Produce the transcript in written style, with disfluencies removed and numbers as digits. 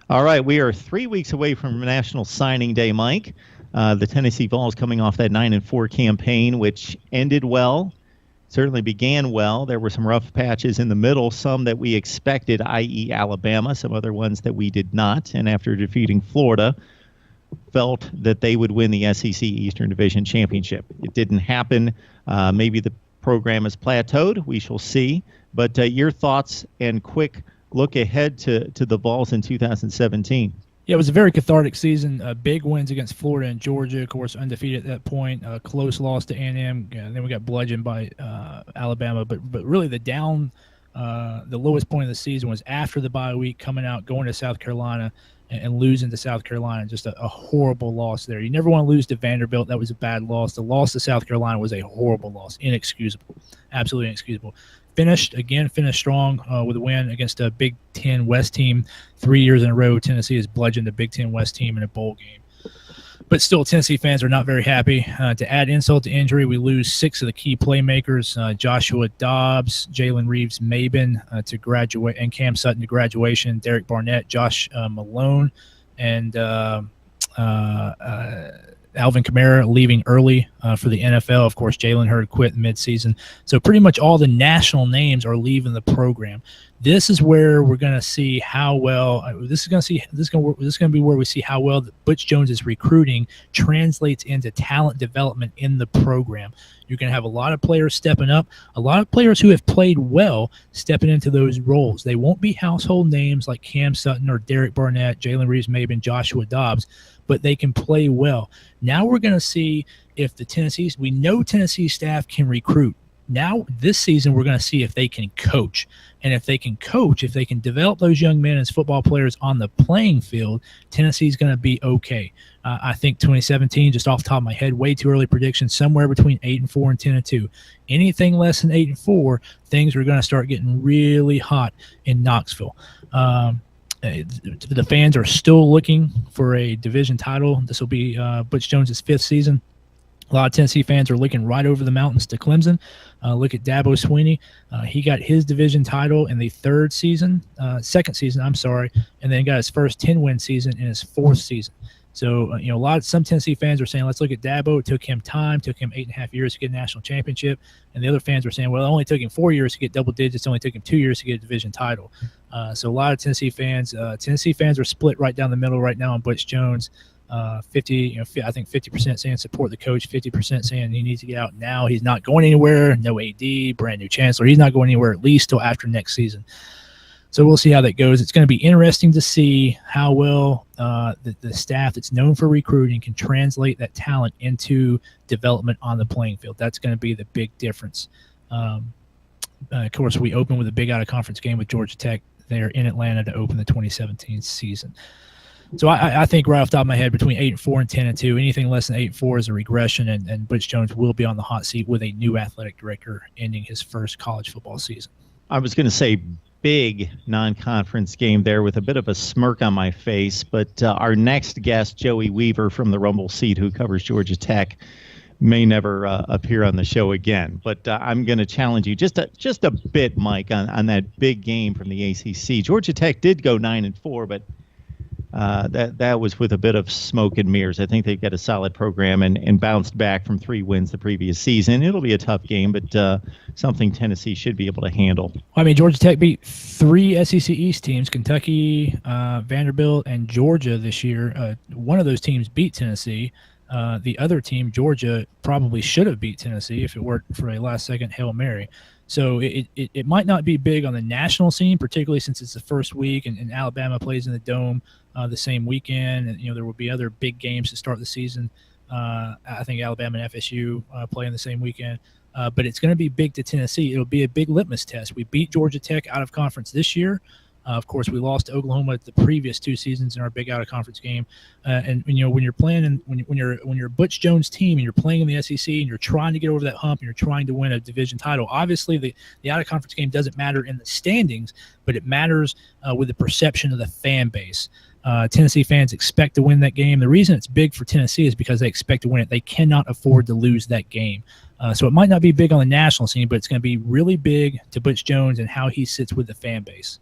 All right, we are 3 weeks away from National Signing Day, Mike. The Tennessee Vols coming off that 9-4 campaign, which ended well, certainly began well. There were some rough patches in the middle, some that we expected, i.e. Alabama, some other ones that we did not. And after defeating Florida, felt that they would win the SEC Eastern Division Championship. It didn't happen. Maybe the program has plateaued. We shall see. But your thoughts and quick look ahead to the Vols in 2017. Yeah, it was a very cathartic season. Big wins against Florida and Georgia, of course, undefeated at that point. Close loss to A&M. Then we got bludgeoned by Alabama. But really the lowest point of the season was after the bye week, coming out, going to South Carolina, and losing to South Carolina. Just a horrible loss there. You never want to lose to Vanderbilt. That was a bad loss. The loss to South Carolina was a horrible loss. Inexcusable. Absolutely inexcusable. Finished strong with a win against a Big Ten West team. 3 years in a row, Tennessee has bludgeoned a Big Ten West team in a bowl game. But still, Tennessee fans are not very happy. To add insult to injury, we lose 6 of the key playmakers: Joshua Dobbs, Jalen Reeves-Maybin to graduate, and Cam Sutton to graduation. Derek Barnett, Josh Malone, and Alvin Kamara leaving early for the NFL. Of course, Jalen Hurd quit midseason. So pretty much all the national names are leaving the program. This is where we're going to see how well this is going to be where we see how well Butch Jones's recruiting translates into talent development in the program. You're going to have a lot of players stepping up, a lot of players who have played well stepping into those roles. They won't be household names like Cam Sutton or Derek Barnett, Jalen Reeves-Maybin, Joshua Dobbs, but they can play well. Now we're going to see if we know Tennessee staff can recruit. Now this season we're going to see if they can coach. And if they can coach, if they can develop those young men as football players on the playing field, Tennessee's going to be okay. I think 2017, just off the top of my head, way too early prediction, somewhere between 8-4 and 10-2. Anything less than 8-4, things are going to start getting really hot in Knoxville. The fans are still looking for a division title. This will be Butch Jones's 5th season. A lot of Tennessee fans are looking right over the mountains to Clemson. Look at Dabo Swinney. He got his division title in the second season, and then got his first 10-win season in his 4th season. So, some Tennessee fans are saying, let's look at Dabo. It took him time, took him 8.5 years to get a national championship. And the other fans are saying, well, it only took him 4 years to get double digits. It only took him 2 years to get a division title. So a lot of Tennessee fans are split right down the middle right now on Butch Jones. I think 50% saying support the coach, 50% saying he needs to get out now. He's not going anywhere. No AD, brand new chancellor. He's not going anywhere at least till after next season. So we'll see how that goes. It's going to be interesting to see how well the staff that's known for recruiting can translate that talent into development on the playing field. That's going to be the big difference. Of course, we open with a big out-of-conference game with Georgia Tech there in Atlanta to open the 2017 season. So I think right off the top of my head, between 8-4 and 10-2, anything less than 8-4 is a regression, and Butch Jones will be on the hot seat with a new athletic director ending his first college football season. I was going to say big non-conference game there with a bit of a smirk on my face, but our next guest, Joey Weaver from the Rumble Seat, who covers Georgia Tech, may never appear on the show again. But I'm going to challenge you just a bit, Mike, on that big game from the ACC. Georgia Tech did go 9-4, but that was with a bit of smoke and mirrors. I think they've got a solid program and bounced back from 3 wins the previous season. It'll be a tough game, but something Tennessee should be able to handle. I mean, Georgia Tech beat 3 SEC East teams, Kentucky, Vanderbilt, and Georgia this year. One of those teams beat Tennessee. The other team, Georgia, probably should have beat Tennessee if it weren't for a last-second Hail Mary. So it might not be big on the national scene, particularly since it's the first week and Alabama plays in the Dome the same weekend. And, there will be other big games to start the season. I think Alabama and FSU play in the same weekend. But it's going to be big to Tennessee. It'll be a big litmus test. We beat Georgia Tech out of conference this year. Of course, we lost to Oklahoma the previous 2 seasons in our big out-of-conference game. And when you're playing and when you're Butch Jones' team and you're playing in the SEC and you're trying to get over that hump and you're trying to win a division title, obviously the out-of-conference game doesn't matter in the standings, but it matters with the perception of the fan base. Tennessee fans expect to win that game. The reason it's big for Tennessee is because they expect to win it. They cannot afford to lose that game. So it might not be big on the national scene, but it's going to be really big to Butch Jones and how he sits with the fan base.